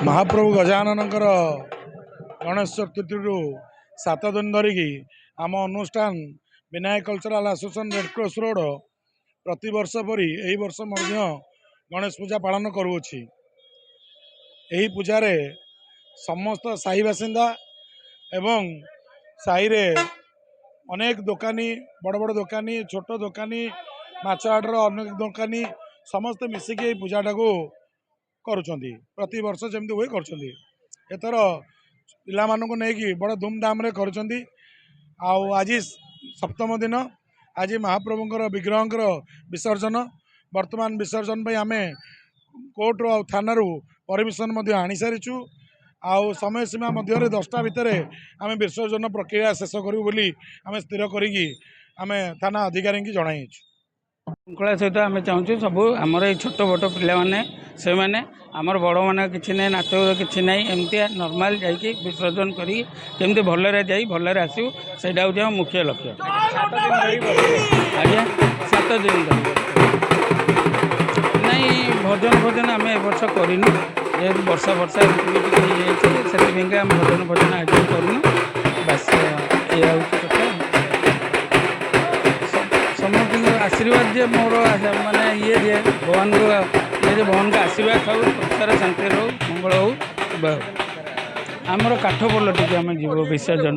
महाप्रभु गजाननकर गणेश चतुर्थी 7 दिन धरिकी आम अनुष्ठान Vinayak cultural association Red Cross road प्रति वर्ष परी एही वर्ष मध्य गणेश पूजा पालन करुछि। एही पूजारे समस्त साही बासिंदा एवं साही रे अनेक दोकानी बड़ बड़ दोकानी छोट दोकानी माछ आडर अनेक दोकानी समस्त मिसिकी पूजाटा को करुछंती। प्रति वर्ष जमती हुए करछंती एथर पिला मानकु नेकी बड़ धूमधाम रे करछंती। आज सप्तम दिन आज महाप्रभुंकर विग्रहंकर विसर्जन वर्तमान विसर्जन भाई आमे कोर्ट रो थाना रू परमिशन मध्य आनी सारिछु। आउ समय सीमा मध्य 10टा भितर आमे विसर्जन प्रक्रिया शेष करू बोली आमे स्थिर करिकी आमे थाना अधिकारी की जणाइछु। श्रृंखला सहित आम चाहूँ सब आमर ये छोट बोट पाने से मैंने आमर बड़ मैंने किसी ना नाच कि ना एमती नॉर्मल जाकि विसर्जन करी भलरे जाई भलरे आसू से मुख्य लक्ष्य। आज्ञा 7 दिन नहीं भजन भजन आम ए वर्ष करूँ जेहतु वर्षा वर्षा से आम भजन भजन आयोजन करूँ। बस ये कथा समस्त आशीर्वाद जे मोर माने ये जे भगवान ये भगवान का आशीर्वाद खाऊ संसार शांति रो मंगल हो। आमर काठ बोल टी आम जीव विसर्जन।